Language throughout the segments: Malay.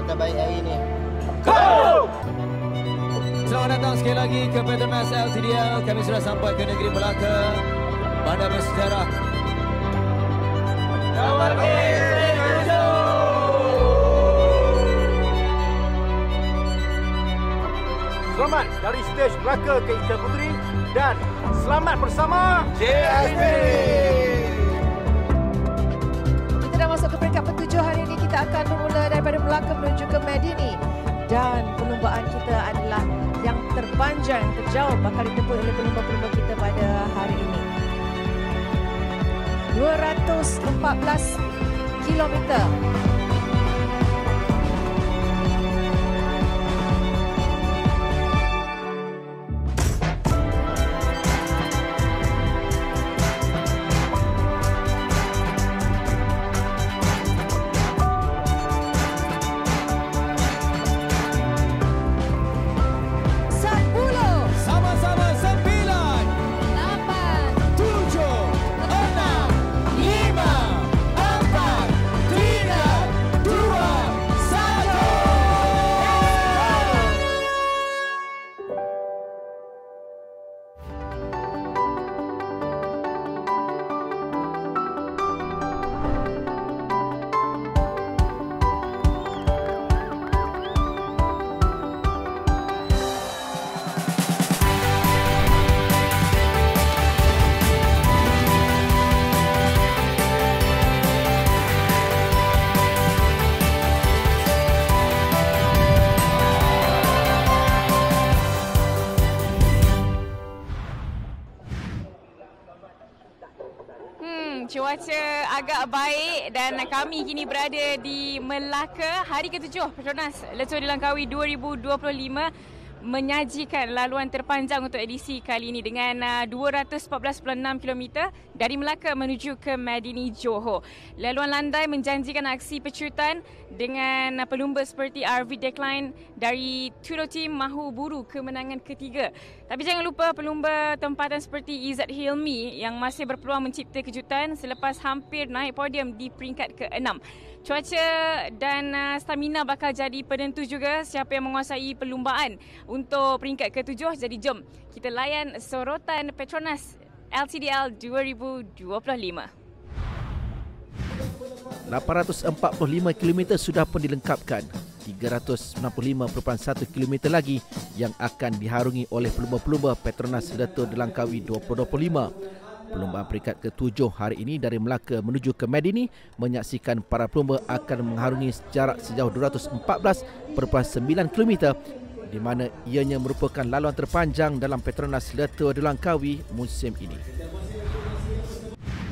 terbaik hari ini. Selamat datang sekali lagi ke Petronas LTDL. Kami sudah sampai ke negeri Melaka, bandar bersejarah. Selamat dari stage Melaka ke Ikan Puteri dan selamat bersama JSP. Kita dah masuk ke peringkat ketujuh hari ini. Kita akan bermula daripada Melaka menuju ke Medini. Dan perlumbaan kita adalah yang terpanjang, terjauh bakal ditempuh oleh pelumba-pelumba kita pada hari ini. 214 kilometer. Cuaca agak baik dan kami kini berada di Melaka. Hari ke-7 Petronas Letuar di Langkawi 2025 menyajikan laluan terpanjang untuk edisi kali ini dengan 214.6 km dari Melaka menuju ke Medini, Johor. Laluan landai menjanjikan aksi pecutan dengan pelumba seperti RV Decline dari Tudor Team mahu buru kemenangan ketiga. Tapi jangan lupa pelumba tempatan seperti Izzat Hilmi yang masih berpeluang mencipta kejutan selepas hampir naik podium di peringkat ke-6. Cuaca dan stamina bakal jadi penentu juga siapa yang menguasai perlumbaan untuk peringkat ke-7. Jadi jom kita layan sorotan Petronas LTDL 2025. 845 km sudah pun dilengkapkan. 395.1 km lagi yang akan diharungi oleh pelumba-pelumba Petronas Letuar di Langkawi 2025. Perlumbaan peringkat ke-7 hari ini dari Melaka menuju ke Medini menyaksikan para pelumba akan mengharungi jarak sejauh 214.9 km di mana ianya merupakan laluan terpanjang dalam Petronas Letuar di Langkawi musim ini.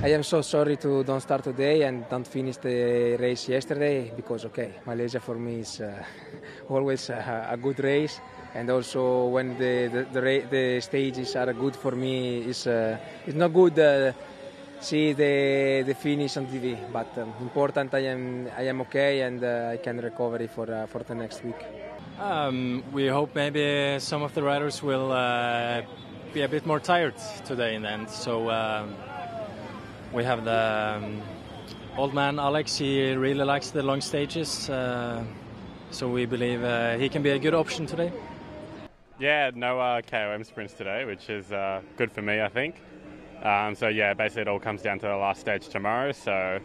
I am so sorry to don't start today and don't finish the race yesterday because Malaysia for me is always a good race. And also when the stages are good for me, it's not good see the finish on TV. But important I am okay and I can recover for the next week. We hope maybe some of the riders will be a bit more tired today in the end. So we have the old man Alex. He really likes the long stages, so we believe he can be a good option today. Yeah, no KOM sprints today, which is good for me, I think. So yeah, basically it all comes down to the last stage tomorrow. So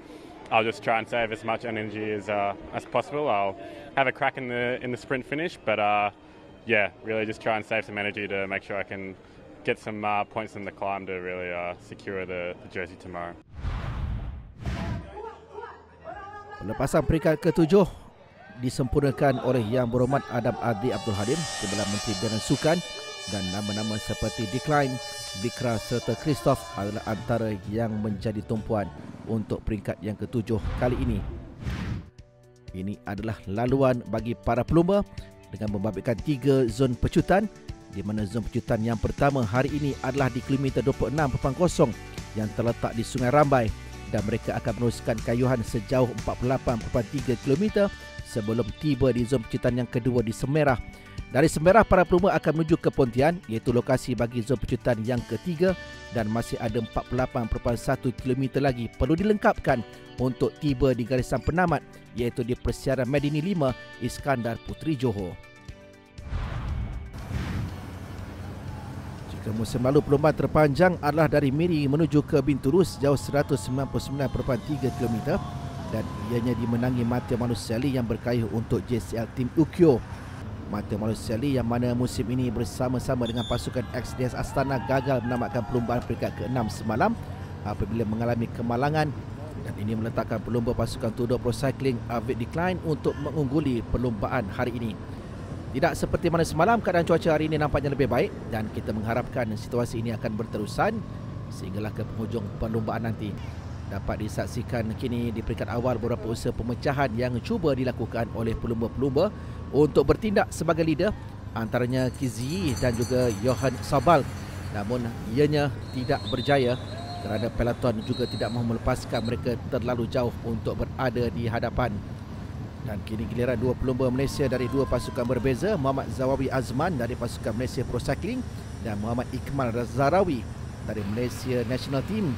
I'll just try and save as much energy as possible. I'll have a crack in the sprint finish, but yeah, really just try and save some energy to make sure I can get some points in the climb to really secure the jersey tomorrow. Pelepasan peringkat ke-7 disempurnakan oleh Yang Berhormat Adam Adli Abdul Halim, Timbalan Menteri Bidang Sukan, dan nama-nama seperti Decline, Bikra serta Christoph adalah antara yang menjadi tumpuan untuk peringkat yang ke-7 kali ini. Ini adalah laluan bagi para pelumba dengan membabitkan 3 zon pecutan, di mana zon pecutan yang pertama hari ini adalah di kilometer 26.0 yang terletak di Sungai Rambai dan mereka akan meneruskan kayuhan sejauh 48.3 km sebelum tiba di zon pecutan yang kedua di Semerah Dari Semerah, para pelumba akan menuju ke Pontian, iaitu lokasi bagi zon pecutan yang ketiga, dan masih ada 48.1 km lagi perlu dilengkapkan untuk tiba di garisan penamat, iaitu di Persiaran Medini 5 Iskandar Puteri Johor. Jika musim lalu perlumbaan terpanjang adalah dari Miri menuju ke Bintulu sejauh 199.3 km dan ianya dimenangi Mata Manusiali yang berkayuh untuk JCL Team Ukyo. Mata Manusiali yang mana musim ini bersama-sama dengan pasukan XDS Astana gagal menamatkan perlumbaan peringkat ke-6 semalam apabila mengalami kemalangan, dan ini meletakkan pelumba pasukan Tudor Pro Cycling Avid Decline untuk mengungguli perlumbaan hari ini. Tidak seperti mana semalam, keadaan cuaca hari ini nampaknya lebih baik dan kita mengharapkan situasi ini akan berterusan sehinggalah ke penghujung perlumbaan nanti. Dapat disaksikan kini di peringkat awal beberapa usaha pemecahan yang cuba dilakukan oleh pelumba-pelumba untuk bertindak sebagai leader, antaranya Kizi dan juga Johan Sabal. Namun ianya tidak berjaya kerana peloton juga tidak mahu melepaskan mereka terlalu jauh untuk berada di hadapan. Dan kini giliran dua pelumba Malaysia dari dua pasukan berbeza, Muhammad Zawawi Azman dari pasukan Malaysia Pro Cycling dan Muhammad Ikmal Razarawi dari Malaysia National Team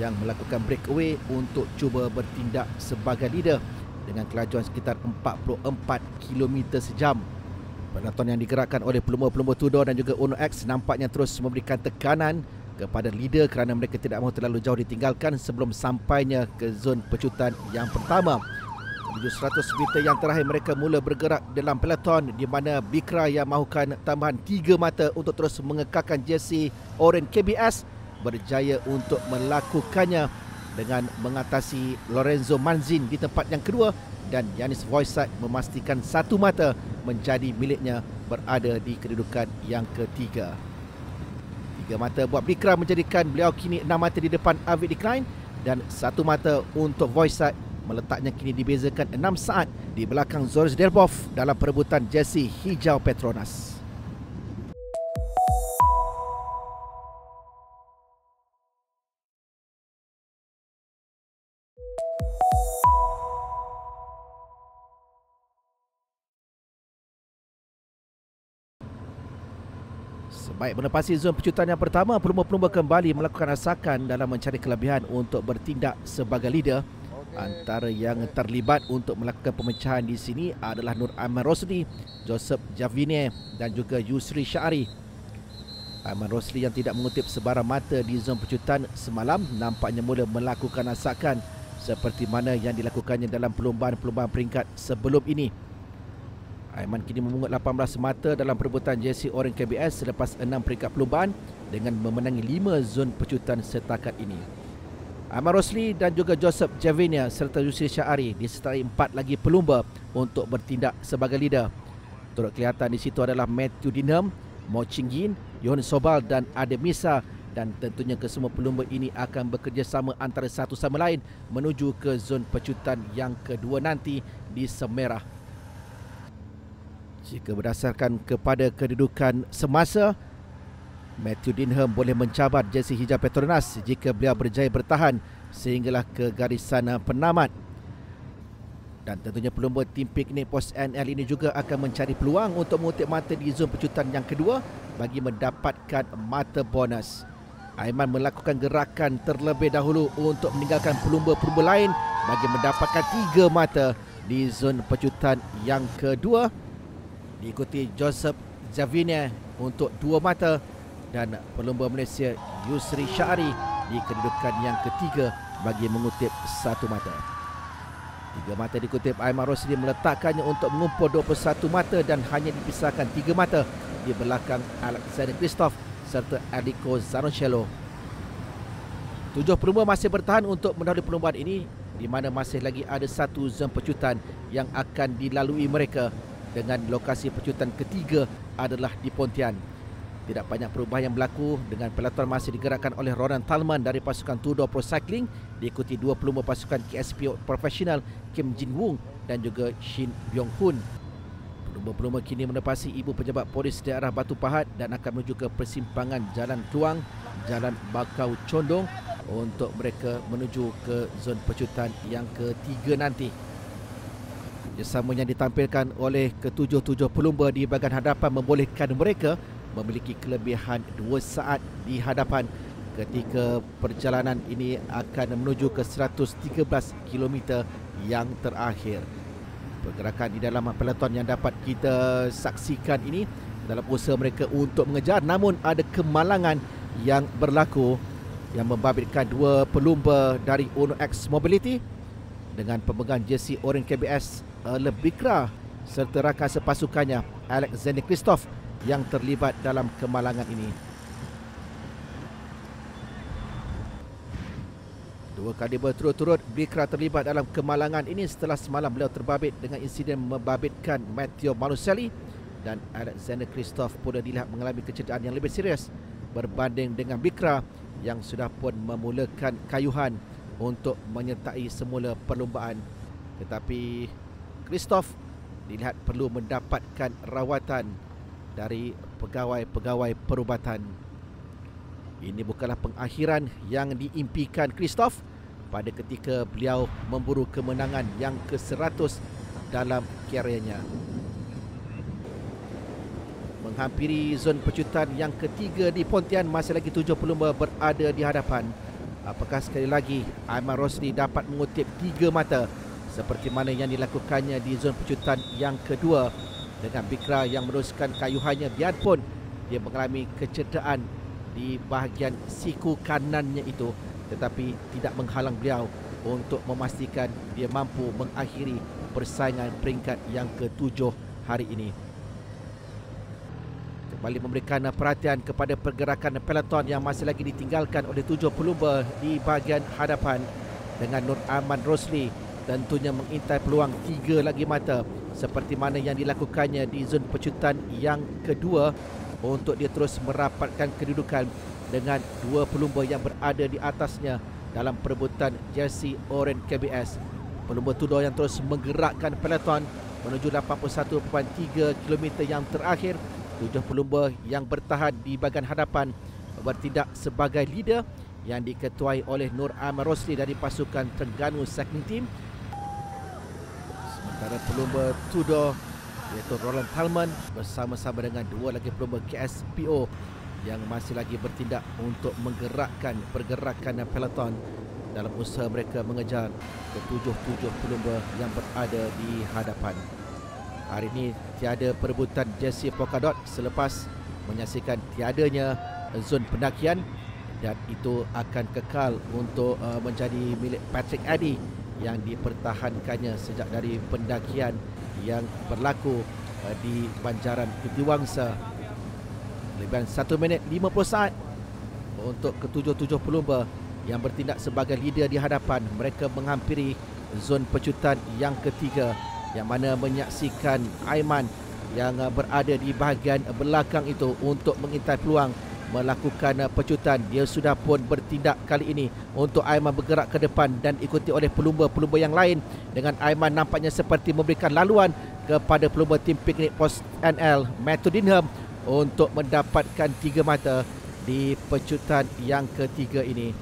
yang melakukan breakaway untuk cuba bertindak sebagai leader dengan kelajuan sekitar 44 km sejam. Peloton yang digerakkan oleh pelumba-pelumba Tudor dan juga Uno X nampaknya terus memberikan tekanan kepada leader kerana mereka tidak mahu terlalu jauh ditinggalkan sebelum sampainya ke zon pecutan yang pertama. Menuju 100 meter yang terakhir mereka mula bergerak dalam peloton di mana Bikra yang mahukan tambahan 3 mata untuk terus mengekalkan jersey Oren KBS berjaya untuk melakukannya dengan mengatasi Lorenzo Manzin di tempat yang kedua, dan Yanis Voisak memastikan 1 mata menjadi miliknya berada di kedudukan yang ketiga. 3 mata buat Bikra menjadikan beliau kini 6 mata di depan Avid Decline dan 1 mata untuk Voisak meletaknya kini dibezakan 6 saat di belakang Zoris Derbov dalam perebutan jersey hijau Petronas. Sebaik menepasi zon pecutan yang pertama, pelumba-pelumba kembali melakukan rasakan dalam mencari kelebihan untuk bertindak sebagai leader. Antara yang terlibat untuk melakukan pemecahan di sini adalah Nur Ahmad Rosli, Joseph Javine dan juga Yusri Syari. Ahmad Rosli yang tidak mengutip sebarang mata di zon pecutan semalam nampaknya mula melakukan rasakan seperti mana yang dilakukannya dalam perlumbaan-perlumbaan peringkat sebelum ini. Aiman kini memungut 18 mata dalam perebutan jersey Oren KBS selepas 6 peringkat perlumbaan dengan memenangi 5 zon pecutan setakat ini. Ahmad Rosli dan juga Joseph Javinia serta Yusri Syari disertai 4 lagi pelumba untuk bertindak sebagai leader. Turut kelihatan di situ adalah Matthew Dinham, Mo Chinggin, Yohan Sobal dan Ademisa, dan tentunya kesemua pelumba ini akan bekerjasama antara satu sama lain menuju ke zon pecutan yang kedua nanti di Semerah. Jika berdasarkan kepada kedudukan semasa, Matthew Dinham boleh mencabar jersey hijau Petronas jika beliau berjaya bertahan sehinggalah ke garisan penamat. Dan tentunya pelumba tim piknik pos NL ini juga akan mencari peluang untuk mengutip mata di zon pecutan yang kedua bagi mendapatkan mata bonus. Aiman melakukan gerakan terlebih dahulu untuk meninggalkan pelumba-pelumba lain bagi mendapatkan 3 mata di zon pecutan yang kedua. Diikuti Joseph Javinia untuk 2 mata dan pelumba Malaysia Yusri Syari di kedudukan yang ketiga bagi mengutip 1 mata. 3 mata dikutip Aiman Rosli meletakkannya untuk mengumpul 21 mata dan hanya dipisahkan 3 mata di belakang Alexander Christoph serta Aliko Zaroncello. 7 pelumba masih bertahan untuk mendahului perlumbaan ini di mana masih lagi ada 1 zon pecutan yang akan dilalui mereka, dengan lokasi pecutan ketiga adalah di Pontian. Tidak banyak perubahan yang berlaku dengan peloton masih digerakkan oleh Ronan Talman dari pasukan Tudor Pro Cycling, diikuti 2 pelumba pasukan KSP Profesional Kim Jin Woong dan juga Shin Byung Hun. Pelumba-pelumba kini menepasi ibu pejabat polis daerah Batu Pahat dan akan menuju ke persimpangan Jalan Tuang, Jalan Bakau Condong untuk mereka menuju ke zon pecutan yang ketiga nanti. Kerjasama yang ditampilkan oleh ketujuh-tujuh pelumba di bahagian hadapan membolehkan mereka memiliki kelebihan 2 saat di hadapan ketika perjalanan ini akan menuju ke 113 km yang terakhir. Pergerakan di dalam peloton yang dapat kita saksikan ini dalam usaha mereka untuk mengejar, namun ada kemalangan yang berlaku yang membabitkan dua pelumba dari Uno X Mobility dengan pemegang jersey oranye KBS Lebikra serta rakan sepasukannya Alexander Christoph yang terlibat dalam kemalangan ini. Dua kali berturut-turut Bikra terlibat dalam kemalangan ini setelah semalam beliau terbabit dengan insiden membabitkan Matteo Maluselli, dan Alexander Christoph pula dilihat mengalami kecederaan yang lebih serius berbanding dengan Bikra yang sudah pun memulakan kayuhan untuk menyertai semula perlumbaan. Tetapi Christoph dilihat perlu mendapatkan rawatan dari pegawai-pegawai perubatan. Ini bukanlah pengakhiran yang diimpikan Christoph pada ketika beliau memburu kemenangan yang ke-100 dalam karirnya. Menghampiri zon pecutan yang ketiga di Pontian, masih lagi 7 pelumba berada di hadapan. Apakah sekali lagi Aiman Rosli dapat mengutip 3 mata seperti mana yang dilakukannya di zon pecutan yang kedua dengan Bikra yang meneruskan kayuhannya biarpun dia mengalami kecederaan di bahagian siku kanannya itu, tetapi tidak menghalang beliau untuk memastikan dia mampu mengakhiri persaingan peringkat yang ke-7 hari ini. Kembali memberikan perhatian kepada pergerakan peloton yang masih lagi ditinggalkan oleh 7 pelumba di bahagian hadapan dengan Nur Aman Rosli tentunya mengintai peluang 3 lagi mata seperti mana yang dilakukannya di zon pecutan yang kedua untuk dia terus merapatkan kedudukan dengan 2 pelumba yang berada di atasnya dalam perebutan jersey oranye KBS. Pelumba Tudor yang terus menggerakkan peloton menuju 81.3 km yang terakhir. 7 pelumba yang bertahan di bahagian hadapan bertindak sebagai leader yang diketuai oleh Nur Aman Rosli dari pasukan Terengganu Cycling Team. Sementara pelumba Tudor iaitu Roland Talman bersama-sama dengan 2 lagi pelumba KSPO yang masih lagi bertindak untuk menggerakkan pergerakan peloton dalam usaha mereka mengejar ke-7 pelumba yang berada di hadapan. Hari ini tiada perebutan jersey polkadot selepas menyaksikan tiadanya zon pendakian, dan itu akan kekal untuk menjadi milik Patrick Addy yang dipertahankannya sejak dari pendakian yang berlaku di Banjaran Ketiwangsa. Lebihan 1 minit 50 saat untuk ke-7 pelumba yang bertindak sebagai leader di hadapan. Mereka menghampiri zon pecutan yang ketiga yang mana menyaksikan Aiman yang berada di bahagian belakang itu untuk mengintai peluang melakukan pecutan. Dia sudah pun bertindak kali ini untuk Aiman bergerak ke depan dan ikuti oleh pelumba-pelumba yang lain, dengan Aiman nampaknya seperti memberikan laluan kepada pelumba tim piknik pos NL Matthew Dinham untuk mendapatkan 3 mata di pecutan yang ketiga ini.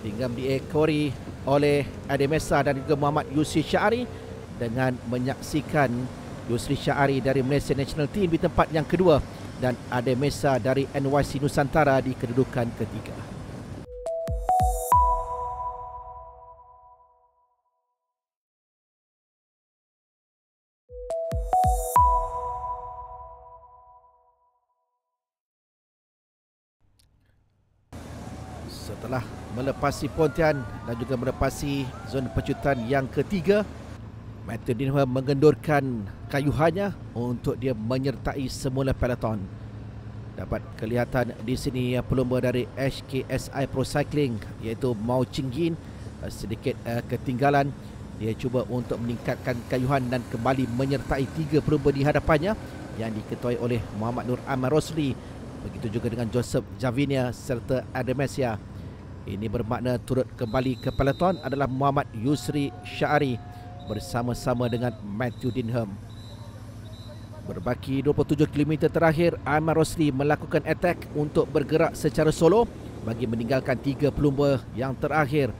Tinggal diekori oleh Ademesa dan juga Muhammad Yusri Syari dengan menyaksikan Yusri Syari dari Malaysia National Team di tempat yang kedua dan Ademesa dari NYC Nusantara di kedudukan ketiga. Setelah melepasi Pontian dan juga melepasi zon pecutan yang ketiga, Matthew Dinham mengendurkan kayuhannya untuk dia menyertai semula peloton. Dapat kelihatan di sini pelumba dari HKSI Pro Cycling iaitu Mao Chinggin sedikit ketinggalan. Dia cuba untuk meningkatkan kayuhan dan kembali menyertai 3 pelumba di hadapannya yang diketuai oleh Muhammad Nur Aman Rosli. Begitu juga dengan Joseph Javinia serta Ademesia. Ini bermakna turut kembali ke peloton adalah Muhammad Yusri Syari bersama-sama dengan Matthew Dinham. Berbaki 27 km terakhir, Aiman Rosli melakukan attack untuk bergerak secara solo bagi meninggalkan 3 pelumba yang terakhir.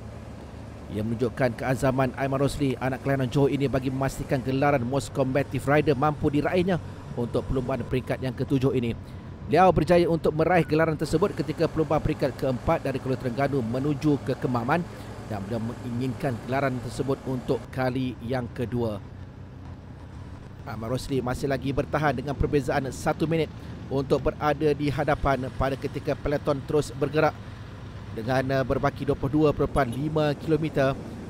Ia menunjukkan keazaman Aiman Rosli, anak kelahiran Johor ini, bagi memastikan gelaran Most Combative Rider mampu diraihnya untuk perlumbaan peringkat yang ke-7 ini. Beliau berjaya untuk meraih gelaran tersebut ketika perlumbaan peringkat ke-4 dari Kuala Terengganu menuju ke Kemaman, dan beliau menginginkan gelaran tersebut untuk kali yang kedua. Aiman Rosli masih lagi bertahan dengan perbezaan 1 minit untuk berada di hadapan pada ketika peloton terus bergerak dengan berbaki 22.5 km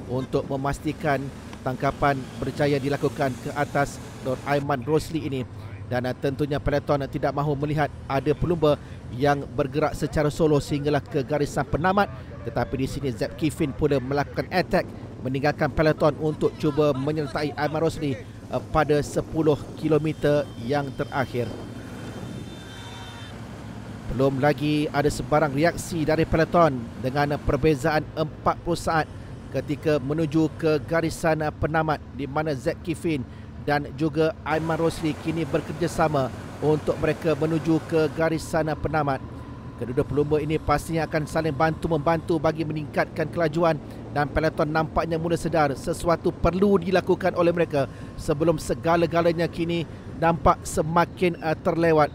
untuk memastikan tangkapan berjaya dilakukan ke atas Nur Aiman Rosli ini. Dan tentunya peloton tidak mahu melihat ada pelumba yang bergerak secara solo sehinggalah ke garisan penamat. Tetapi di sini Zeb Kifin pula melakukan attack meninggalkan peloton untuk cuba menyertai Aiman Rosli pada 10 km yang terakhir. Belum lagi ada sebarang reaksi dari peloton dengan perbezaan 40 saat ketika menuju ke garisan penamat, di mana Zeb Kifin dan juga Aiman Rosli kini bekerjasama untuk mereka menuju ke garisan penamat. Kedua pelumba ini pastinya akan saling bantu-membantu bagi meningkatkan kelajuan, dan peloton nampaknya mula sedar sesuatu perlu dilakukan oleh mereka sebelum segala-galanya kini nampak semakin terlewat.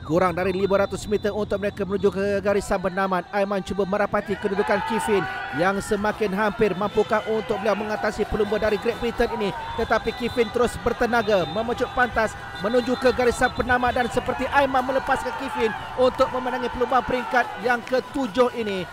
Kurang dari 500 meter untuk mereka menuju ke garisan penamat. Aiman cuba merapati kedudukan Kifin yang semakin hampir. Mampukah untuk beliau mengatasi pelumba dari Great Britain ini? Tetapi Kifin terus bertenaga memecut pantas menuju ke garisan penamat, dan seperti Aiman melepaskan Kifin untuk memenangi perlumbaan peringkat yang ke-7 ini.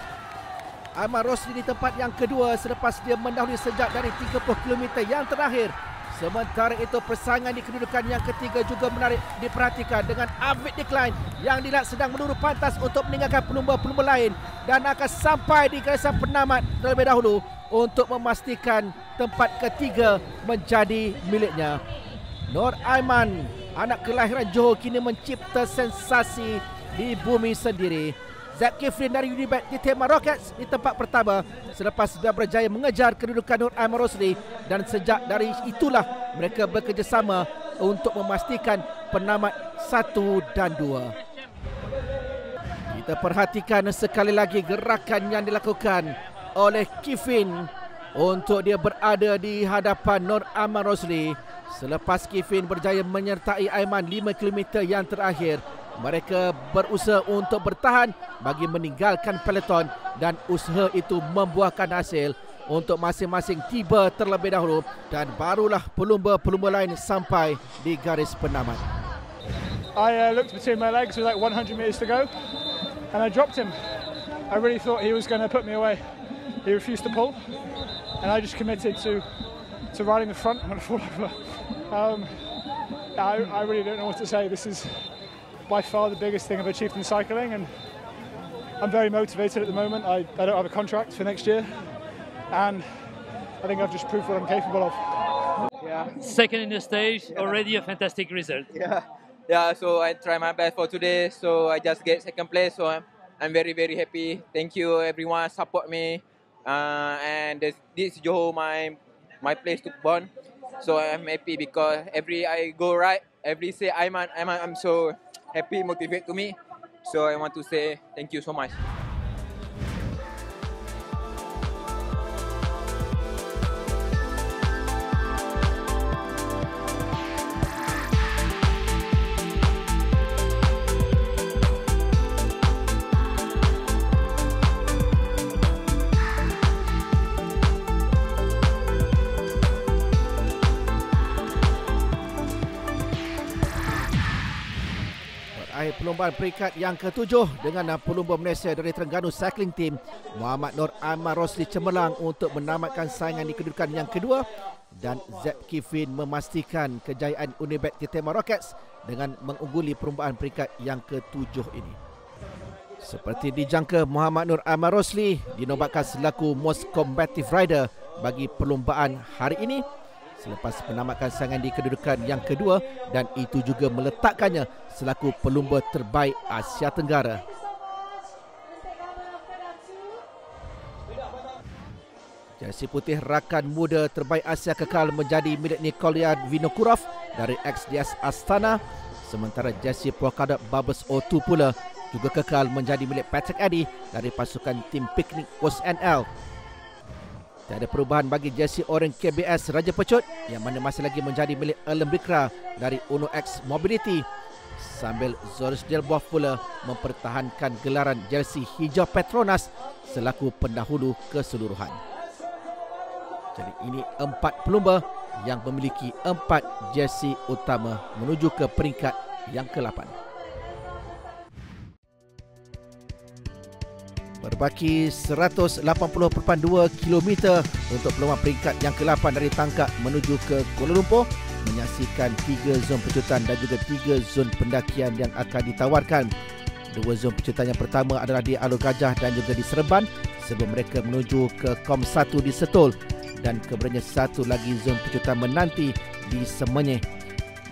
Aiman Rosli di tempat yang kedua selepas dia mendahului sejak dari 30 km yang terakhir. Sementara itu persaingan di kedudukan yang ketiga juga menarik diperhatikan dengan Avid Decline yang dilihat sedang menurun pantas untuk meninggalkan pelumba-pelumba lain dan akan sampai di garisan penamat terlebih dahulu untuk memastikan tempat ketiga menjadi miliknya. Nur Aiman, anak kelahiran Johor, kini mencipta sensasi di bumi sendiri. Zeb Kifin dari Unibet Ditema Rockets di tempat pertama selepas dia berjaya mengejar kedudukan Nur Aiman Rosli, dan sejak dari itulah mereka bekerjasama untuk memastikan penamat 1 dan 2. Kita perhatikan sekali lagi gerakan yang dilakukan oleh Kifin untuk dia berada di hadapan Nur Aiman Rosli. Selepas Kifin berjaya menyertai Aiman 5 km yang terakhir, mereka berusaha untuk bertahan bagi meninggalkan peloton, dan usaha itu membuahkan hasil untuk masing-masing tiba terlebih dahulu, dan barulah pelumba-pelumba lain sampai di garis penamat. I looked between my legs with like 100 meters to go and I dropped him. I really thought he was going to put me away. He refused to pull and I just committed to riding the front. I'm going to fall over. I really don't know what to say. This is by far the biggest thing I've achieved in cycling, and I'm very motivated at the moment. I don't have a contract for next year, and I think I've just proved what I'm capable of. Yeah. Second in the stage, already a fantastic result. Yeah. So I try my best for today. So I just get second place. So I'm very happy. Thank you everyone support me, and this Johor my place to born. So I'm happy because every I go right, every say Aiman, I'm so happy, motivate to me. So I want to say thank you so much. Akhir perlumbaan peringkat yang ke-7 dengan pelumba Malaysia dari Terengganu Cycling Team, Muhammad Nur Aiman Rosli cemerlang untuk menamatkan saingan di kedudukan yang kedua, dan Zeb Kifin memastikan kejayaan Unibet Ditema Rockets dengan mengungguli perlumbaan peringkat yang ke-7 ini. Seperti dijangka, Muhammad Nur Aiman Rosli dinobatkan selaku Most Combative Rider bagi perlumbaan hari ini selepas menamatkan saingan di kedudukan yang kedua, dan itu juga meletakkannya selaku pelumba terbaik Asia Tenggara. Jersey putih rakan muda terbaik Asia kekal menjadi milik Nikolia Vinokurov dari XDS Astana, sementara jersey polka dot Bubbles O2 pula juga kekal menjadi milik Patrick Eddy dari pasukan tim piknik OSNL. Tiada perubahan bagi jersey oranye KBS Raja Pecut yang mana masih lagi menjadi milik Alam Bikra dari Uno X Mobility, sambil Zoris Delboff pula mempertahankan gelaran jersey hijau Petronas selaku pendahulu keseluruhan. Jadi ini 4 pelumba yang memiliki 4 jersey utama menuju ke peringkat yang ke-8. Berbaki 180.2 km untuk peluang peringkat yang ke-8 dari Tangkak menuju ke Kuala Lumpur, menyaksikan 3 zon pecutan dan juga 3 zon pendakian yang akan ditawarkan. 2 zon pecutan yang pertama adalah di Alor Gajah dan juga di Seremban sebelum mereka menuju ke Kom 1 di Setul, dan kemudiannya 1 lagi zon pecutan menanti di Semenyih.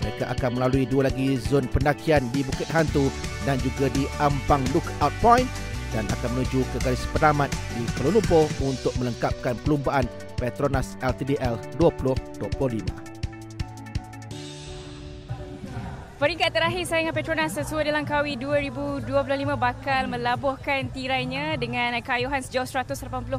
Mereka akan melalui 2 lagi zon pendakian di Bukit Hantu dan juga di Ampang Lookout Point, dan akan menuju ke garis penamat di Kuala Lumpur untuk melengkapkan perlumbaan Petronas LTDL 2025. Peringkat terakhir saingan Petronas sesuai Langkawi 2025 bakal melabuhkan tirainya dengan keayuhan sejauh 180.5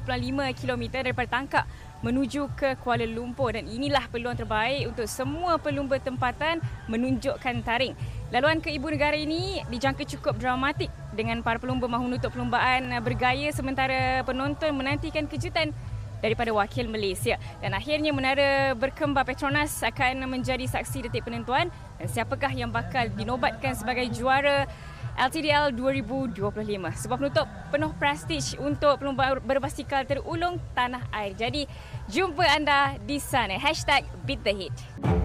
km daripada Tangkak menuju ke Kuala Lumpur, dan inilah peluang terbaik untuk semua pelumba tempatan menunjukkan taring. Laluan ke Ibu Negara ini dijangka cukup dramatik dengan para pelumba mahu menutup perlumbaan bergaya sementara penonton menantikan kejutan daripada wakil Malaysia. Dan akhirnya menara berkembar Petronas akan menjadi saksi detik penentuan dan siapakah yang bakal dinobatkan sebagai juara LTDL 2025. Sebuah penutup penuh prestij untuk pelumba berbasikal terulung tanah air. Jadi jumpa anda di sana. #BeatTheHeat.